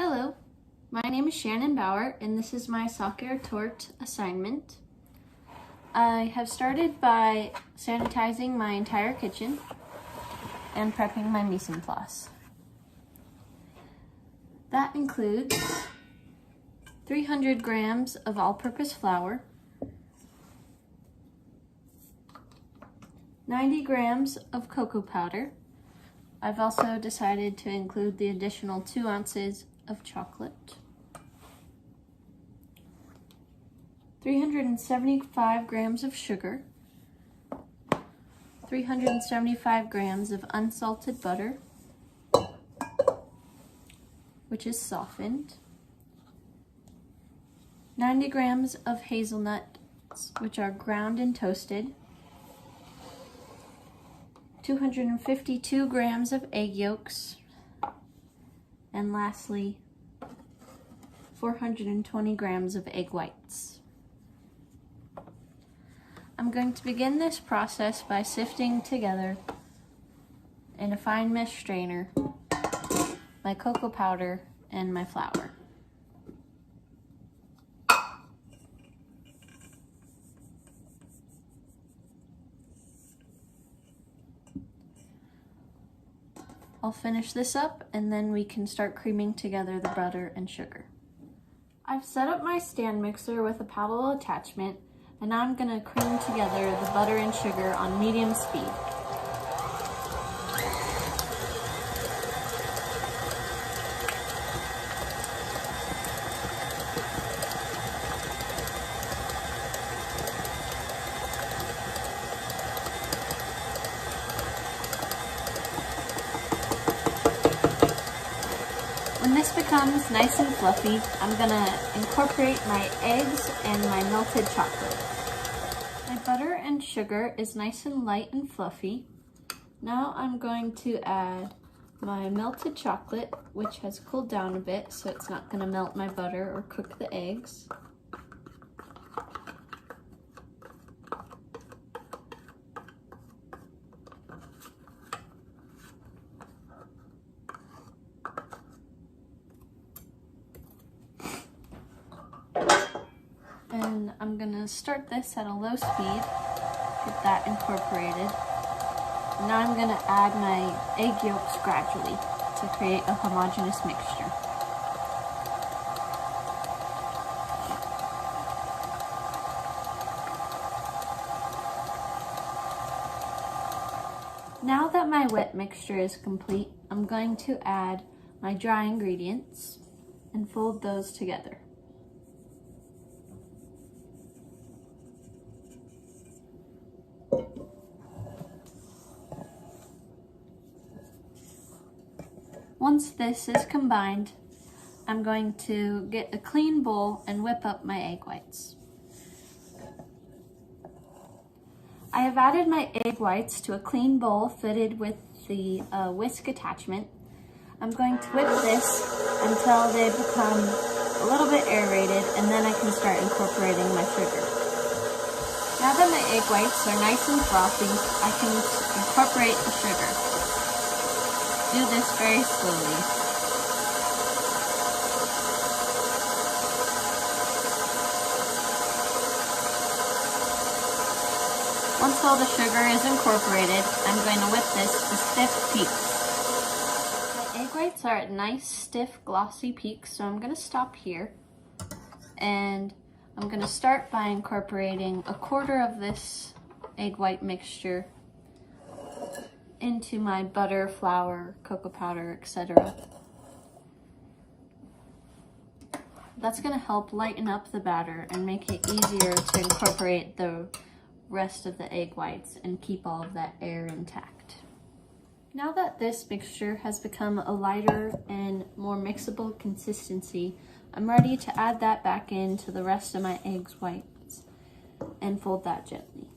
Hello, my name is Shannon Bauer and this is my Sacher Torte assignment. I have started by sanitizing my entire kitchen and prepping my mise en place. That includes 300 grams of all-purpose flour, 90 grams of cocoa powder. I've also decided to include the additional 2 ounces of chocolate, 375 grams of sugar, 375 grams of unsalted butter, which is softened, 90 grams of hazelnuts, which are ground and toasted, 252 grams of egg yolks, and lastly, 420 grams of egg whites. I'm going to begin this process by sifting together in a fine mesh strainer my cocoa powder and my flour. I'll finish this up and then we can start creaming together the butter and sugar. I've set up my stand mixer with a paddle attachment and now I'm going to cream together the butter and sugar on medium speed. When this becomes nice and fluffy, I'm gonna incorporate my eggs and my melted chocolate. My butter and sugar is nice and light and fluffy. Now I'm going to add my melted chocolate, which has cooled down a bit so it's not gonna melt my butter or cook the eggs. And I'm gonna start this at a low speed, get that incorporated. Now I'm gonna add my egg yolks gradually to create a homogeneous mixture. Now that my wet mixture is complete, I'm going to add my dry ingredients and fold those together. Once this is combined, I'm going to get a clean bowl and whip up my egg whites. I have added my egg whites to a clean bowl fitted with the whisk attachment. I'm going to whip this until they become a little bit aerated and then I can start incorporating my sugar. Now that my egg whites are nice and frothy, I can incorporate the sugar. Do this very slowly. Once all the sugar is incorporated, I'm going to whip this to stiff peaks. My egg whites are at nice, stiff, glossy peaks, so I'm going to stop here. And I'm going to start by incorporating a quarter of this egg white mixture into my butter, flour, cocoa powder, etc. That's going to help lighten up the batter and make it easier to incorporate the rest of the egg whites and keep all of that air intact. Now that this mixture has become a lighter and more mixable consistency, I'm ready to add that back into the rest of my eggs whites and fold that gently.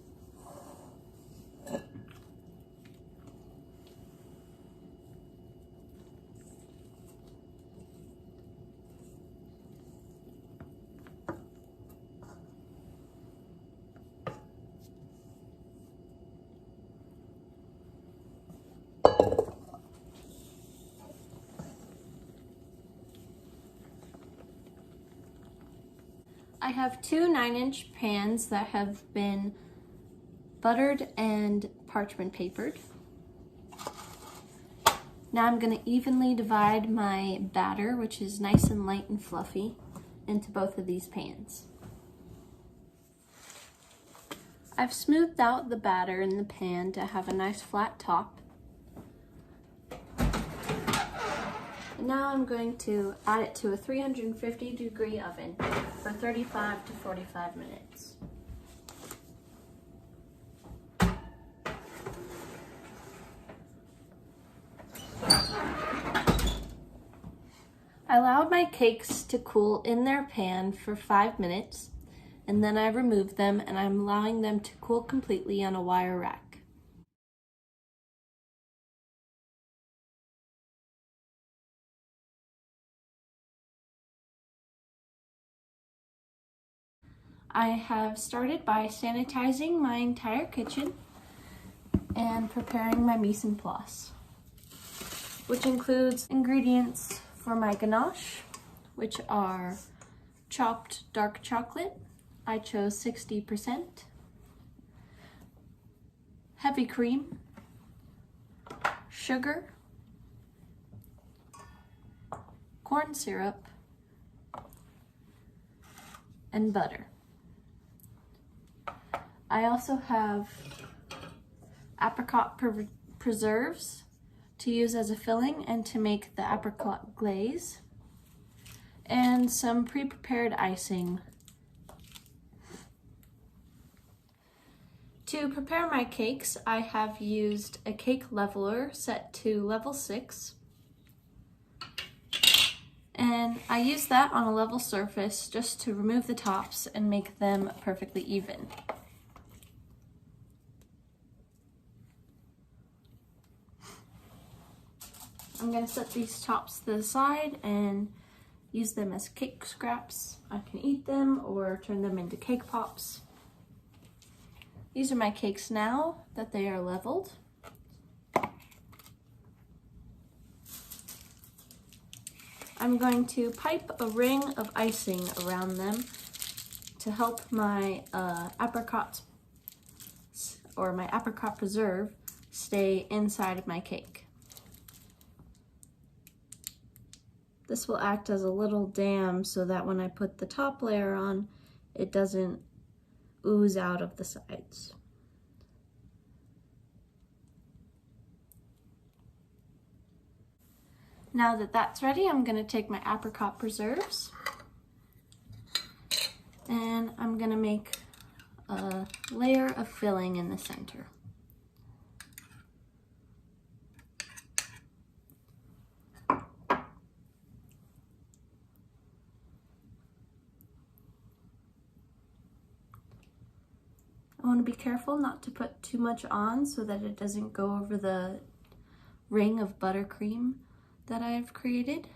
I have two 9-inch pans that have been buttered and parchment papered. Now I'm going to evenly divide my batter, which is nice and light and fluffy, into both of these pans. I've smoothed out the batter in the pan to have a nice flat top. And now I'm going to add it to a 350-degree oven for 35 to 45 minutes. I allowed my cakes to cool in their pan for 5 minutes, and then I removed them, and I'm allowing them to cool completely on a wire rack. I have started by sanitizing my entire kitchen and preparing my mise en place, which includes ingredients for my ganache, which are chopped dark chocolate. I chose 60%, heavy cream, sugar, corn syrup, and butter. I also have apricot preserves to use as a filling and to make the apricot glaze, and some pre-prepared icing. To prepare my cakes, I have used a cake leveler set to level 6, and I use that on a level surface just to remove the tops and make them perfectly even. I'm going to set these tops to the side and use them as cake scraps. I can eat them or turn them into cake pops. These are my cakes now that they are leveled. I'm going to pipe a ring of icing around them to help my apricots or my apricot preserve stay inside of my cake. This will act as a little dam so that when I put the top layer on, it doesn't ooze out of the sides. Now that that's ready, I'm going to take my apricot preserves and I'm going to make a layer of filling in the center. I want to be careful not to put too much on so that it doesn't go over the ring of buttercream that I've created.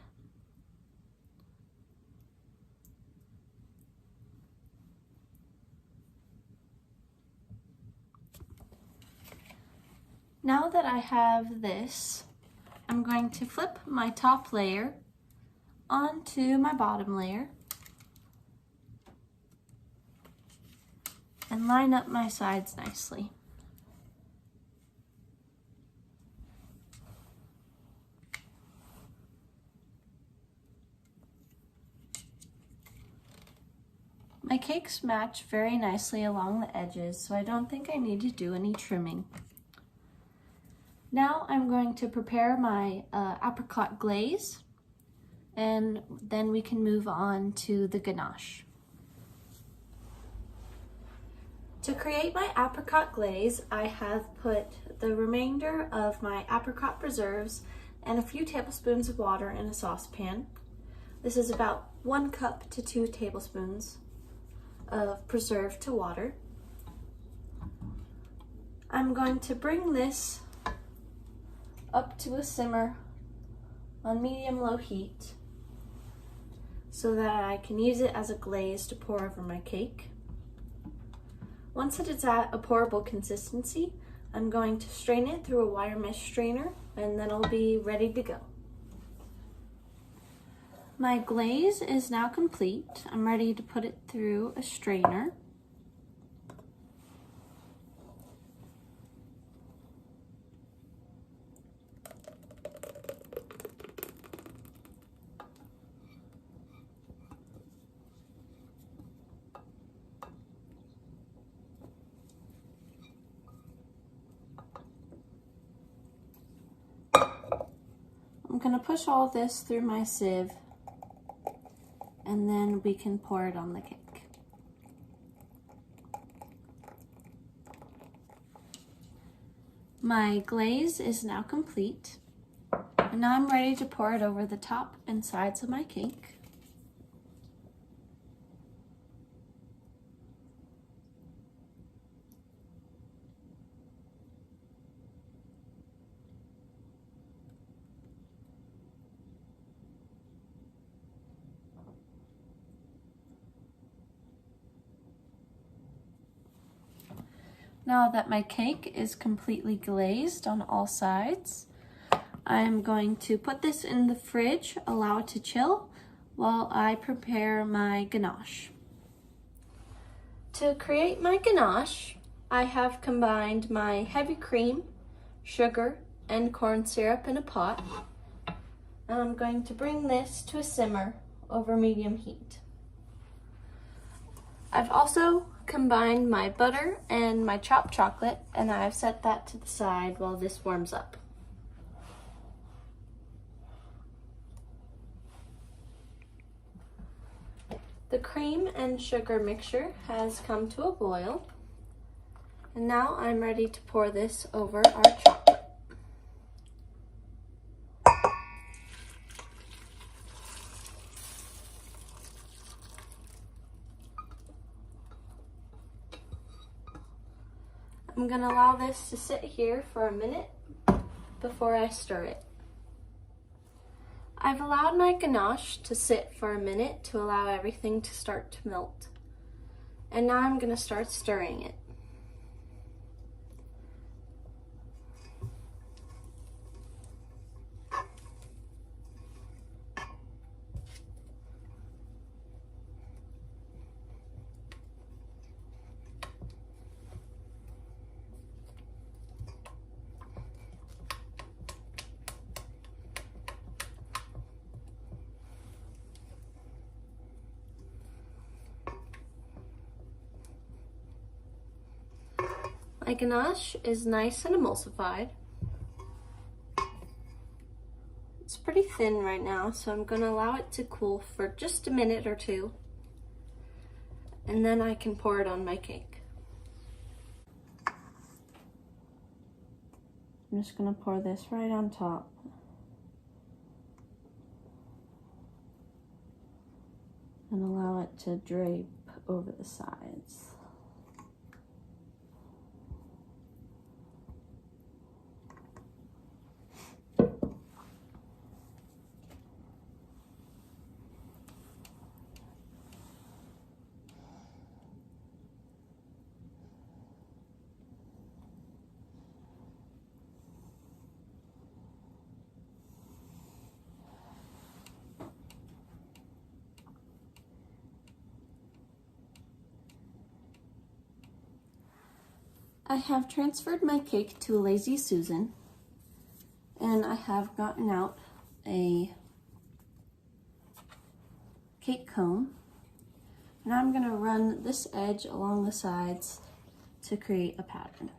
Now that I have this, I'm going to flip my top layer onto my bottom layer and line up my sides nicely. My cakes match very nicely along the edges, so I don't think I need to do any trimming. Now I'm going to prepare my apricot glaze, and then we can move on to the ganache. To create my apricot glaze, I have put the remainder of my apricot preserves and a few tablespoons of water in a saucepan. This is about 1 cup to 2 tablespoons of preserve to water. I'm going to bring this up to a simmer on medium-low heat so that I can use it as a glaze to pour over my cake. Once it is at a pourable consistency, I'm going to strain it through a wire mesh strainer and then it'll be ready to go. My glaze is now complete. I'm ready to put it through a strainer. I'm going to push all this through my sieve, and then we can pour it on the cake. My glaze is now complete, and now I'm ready to pour it over the top and sides of my cake. Now that my cake is completely glazed on all sides, I'm going to put this in the fridge, allow it to chill, while I prepare my ganache. To create my ganache, I have combined my heavy cream, sugar, and corn syrup in a pot. And I'm going to bring this to a simmer over medium heat. I've also combined my butter and my chopped chocolate, and I've set that to the side while this warms up. The cream and sugar mixture has come to a boil, and now I'm ready to pour this over our chocolate. I'm going to allow this to sit here for a minute before I stir it. I've allowed my ganache to sit for a minute to allow everything to start to melt. And now I'm going to start stirring it. My ganache is nice and emulsified. It's pretty thin right now, so I'm going to allow it to cool for just a minute or two, and then I can pour it on my cake. I'm just going to pour this right on top. And allow it to drape over the sides. I have transferred my cake to a Lazy Susan, and I have gotten out a cake comb, and I'm going to run this edge along the sides to create a pattern.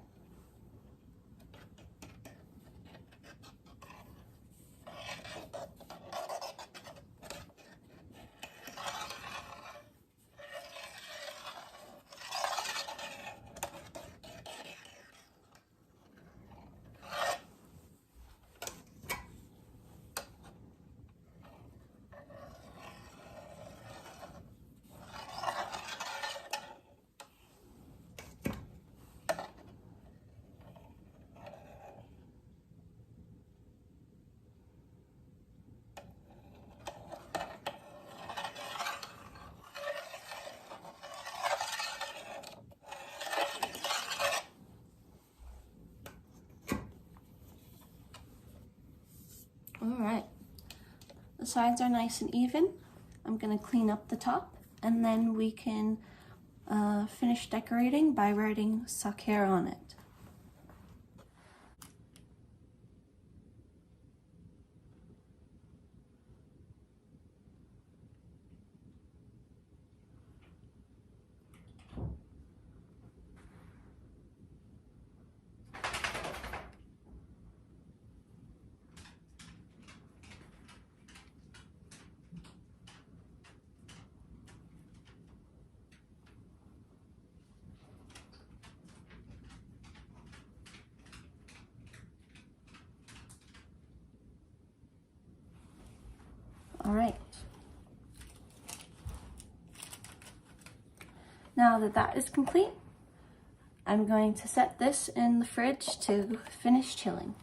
sides are nice and even, I'm going to clean up the top, and then we can finish decorating by writing Sacher on it. All right. Now that that is complete, I'm going to set this in the fridge to finish chilling.